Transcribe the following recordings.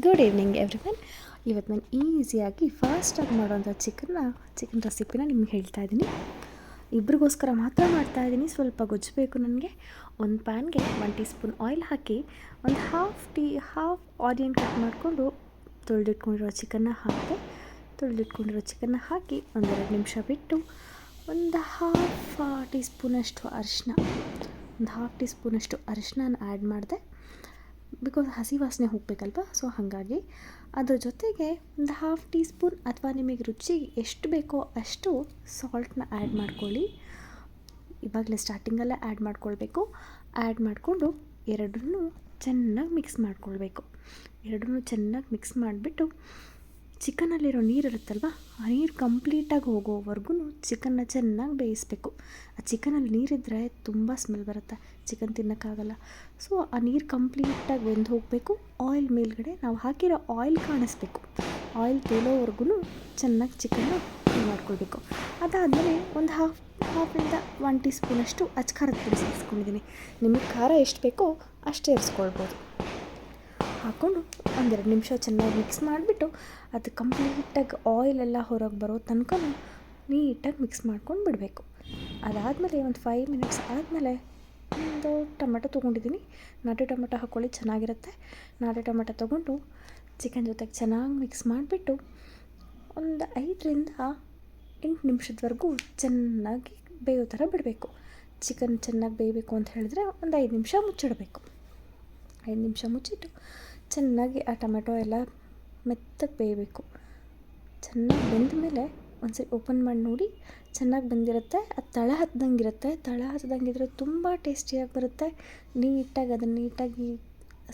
Good evening everyone. ಇವತ್ತು ನಾನು ಈಸಿಯಾಗಿ ಫಾಸ್ಟಾಗಿ ಮಾಡೋಂಥ ಚಿಕನ್ ರೆಸಿಪಿನ ನಿಮ್ಗೆ ಹೇಳ್ತಾ ಇದ್ದೀನಿ. ಇಬ್ಬರಿಗೋಸ್ಕರ ಮಾತ್ರ ಮಾಡ್ತಾಯಿದ್ದೀನಿ. ಸ್ವಲ್ಪ ಗೊಜ್ಜಬೇಕು ನನಗೆ. ಒಂದು ಪ್ಯಾನ್ಗೆ 1 ಟೀ ಸ್ಪೂನ್ ಆಯಿಲ್ ಹಾಕಿ ಒಂದು ಹಾಫ್ ಆನಿಯನ್ ಕಟ್ ಮಾಡಿಕೊಂಡು ತೊಳೆದಿಟ್ಕೊಂಡಿರೋ ಚಿಕನ್ನ ಹಾಕಿ ಒಂದೆರಡು ನಿಮಿಷ ಬಿಟ್ಟು ಒಂದು ಹಾಫ್ ಟೀ ಸ್ಪೂನಷ್ಟು ಅರಿಶಿನ ಆ್ಯಡ್ ಮಾಡಿದೆ. ಬಿಕಾಸ್ ಹಸಿ ವಾಸನೆ ಹೋಗಬೇಕಲ್ವ, ಸೊ ಹಾಗಾಗಿ ಅದ್ರ ಜೊತೆಗೆ ಒಂದು ಹಾಫ್ ಟೀ ಸ್ಪೂನ್ ಅಥವಾ ನಿಮಗೆ ರುಚಿಗೆ ಎಷ್ಟು ಬೇಕೋ ಅಷ್ಟು ಸಾಲ್ಟನ್ನ ಆ್ಯಡ್ ಮಾಡ್ಕೊಳ್ಳಿ. ಇವಾಗಲೇ ಸ್ಟಾರ್ಟಿಂಗಲ್ಲೇ ಆ್ಯಡ್ ಮಾಡ್ಕೊಳ್ಬೇಕು. ಆ್ಯಡ್ ಮಾಡಿಕೊಂಡು ಎರಡನ್ನೂ ಚೆನ್ನಾಗಿ ಮಿಕ್ಸ್ ಮಾಡಿಬಿಟ್ಟು ಚಿಕನಲ್ಲಿರೋ ನೀರು ಇರುತ್ತಲ್ವ, ಆ ನೀರು ಕಂಪ್ಲೀಟಾಗಿ ಹೋಗೋವರೆಗೂ ಚಿಕನ್ನ ಚೆನ್ನಾಗಿ ಬೇಯಿಸಬೇಕು. ಆ ಚಿಕನಲ್ಲಿ ನೀರಿದ್ದರೆ ತುಂಬ ಸ್ಮೆಲ್ ಬರುತ್ತೆ, ಚಿಕನ್ ತಿನ್ನೋಕ್ಕಾಗಲ್ಲ. ಸೊ ಆ ನೀರು ಕಂಪ್ಲೀಟಾಗಿ ಬೆಂದು ಹೋಗಬೇಕು. ಆಯಿಲ್ ಮೇಲ್ಗಡೆ ನಾವು ಹಾಕಿರೋ ಆಯಿಲ್ ಕಾಣಿಸ್ಬೇಕು. ಆಯಿಲ್ ತೇಲೋವರೆಗೂ ಚೆನ್ನಾಗಿ ಚಿಕನ್ನ ಮಾಡ್ಕೊಳ್ಬೇಕು. ಅದಾದಮೇಲೆ ಒಂದು ಹಾಫಿಂದ 1 ಟೀ ಸ್ಪೂನಷ್ಟು ಖಾರದ ಪುಡಿ ಸೇರಿಸ್ಕೊಂಡಿದ್ದೀನಿ. ನಿಮಗೆ ಖಾರ ಎಷ್ಟು ಬೇಕೋ ಅಷ್ಟೇ ಇರಿಸ್ಕೊಳ್ಬೋದು. ಹಾಕ್ಕೊಂಡು ಒಂದೆರಡು ನಿಮಿಷ ಚೆನ್ನಾಗಿ ಮಿಕ್ಸ್ ಮಾಡಿಬಿಟ್ಟು ಅದು ಕಂಪ್ಲೀಟಾಗಿ ಆಯಿಲೆಲ್ಲ ಹೊರಗೆ ಬರೋ ತನಕ ನೀಟಾಗಿ ಮಿಕ್ಸ್ ಮಾಡ್ಕೊಂಡು ಬಿಡಬೇಕು. ಅದಾದಮೇಲೆ ಒಂದು 5 ಮಿನಿಟ್ಸ್ ಆದಮೇಲೆ ಒಂದು ಟೊಮೆಟೊ ತೊಗೊಂಡಿದ್ದೀನಿ. ನಾಟಿ ಟೊಮೆಟೊ ಹಾಕ್ಕೊಳ್ಳಿ, ಚೆನ್ನಾಗಿರುತ್ತೆ. ನಾಟಿ ಟೊಮೆಟೊ ತೊಗೊಂಡು ಚಿಕನ್ ಜೊತೆಗೆ ಚೆನ್ನಾಗಿ ಮಿಕ್ಸ್ ಮಾಡಿಬಿಟ್ಟು ಒಂದು 5ರಿಂದ 8 ನಿಮಿಷದವರೆಗೂ ಚೆನ್ನಾಗಿ ಬೇಯೋ ಥರ ಬಿಡಬೇಕು. ಚಿಕನ್ ಚೆನ್ನಾಗಿ ಬೇಯಬೇಕು ಅಂತ ಹೇಳಿದ್ರೆ ಒಂದು 5 ನಿಮಿಷ ಮುಚ್ಚಿಡಬೇಕು. 5 ನಿಮಿಷ ಮುಚ್ಚಿಟ್ಟು ಚೆನ್ನಾಗಿ ಆ ಟೊಮೆಟೊ ಎಲ್ಲ ಮೆತ್ತಗೆ ಬೇಯಬೇಕು. ಚೆನ್ನಾಗಿ ಬೆಂದ ಮೇಲೆ ಒಂದ್ಸರಿ ಓಪನ್ ಮಾಡಿ ನೋಡಿ, ಚೆನ್ನಾಗಿ ಬೆಂದಿರುತ್ತೆ. ಅದು ತಳ ಹತ್ತದಂಗಿದ್ರೆ ತುಂಬ ಟೇಸ್ಟಿಯಾಗಿ ಬರುತ್ತೆ. ನೀಟಾಗಿ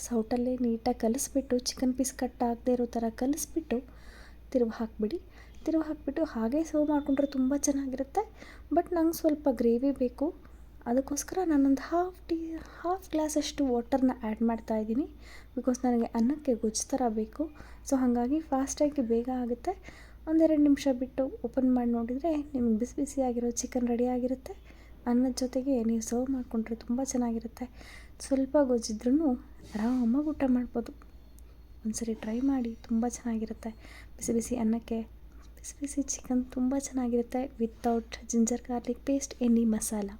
ಸೌಟಲ್ಲಿ ನೀಟಾಗಿ ಕಲಿಸ್ಬಿಟ್ಟು, ಚಿಕನ್ ಪೀಸ್ ಕಟ್ ಆಗದೆ ಇರೋ ಥರ ಕಲಿಸ್ಬಿಟ್ಟು ತಿರುವು ಹಾಕಿಬಿಟ್ಟು ಹಾಗೇ ಸರ್ವ್ ಮಾಡಿಕೊಂಡ್ರೆ ತುಂಬ ಚೆನ್ನಾಗಿರುತ್ತೆ. ಬಟ್ ನಂಗೆ ಸ್ವಲ್ಪ ಗ್ರೇವಿ ಬೇಕು, ಅದಕ್ಕೋಸ್ಕರ ನಾನೊಂದು ಹಾಫ್ ಗ್ಲಾಸಷ್ಟು ವಾಟರ್ನ ಆ್ಯಡ್ ಮಾಡ್ತಾಯಿದ್ದೀನಿ. ಬಿಕಾಸ್ ನನಗೆ ಅನ್ನಕ್ಕೆ ಗೊಜ್ಜು ಥರ ಬೇಕು. ಸೊ ಹಾಗಾಗಿ ಫಾಸ್ಟಾಗಿ ಬೇಗ ಆಗುತ್ತೆ. ಒಂದೆರಡು ನಿಮಿಷ ಬಿಟ್ಟು ಓಪನ್ ಮಾಡಿ ನೋಡಿದರೆ ನಿಮಗೆ ಬಿಸಿಯಾಗಿರೋ ಚಿಕನ್ ರೆಡಿ ಆಗಿರುತ್ತೆ. ಅನ್ನದ ಜೊತೆಗೆ ನೀವು ಸರ್ವ್ ಮಾಡಿಕೊಂಡ್ರೆ ತುಂಬ ಚೆನ್ನಾಗಿರುತ್ತೆ. ಸ್ವಲ್ಪ ಗೊಜ್ಜಿದ್ರೂ ಆರಾಮಾಗಿ ಊಟ ಮಾಡ್ಬೋದು. ಒಂದ್ಸರಿ ಟ್ರೈ ಮಾಡಿ, ತುಂಬ ಚೆನ್ನಾಗಿರುತ್ತೆ. ಬಿಸಿ ಅನ್ನಕ್ಕೆ ಬಿಸಿ ಚಿಕನ್ ತುಂಬ ಚೆನ್ನಾಗಿರುತ್ತೆ without ginger garlic paste, any masala.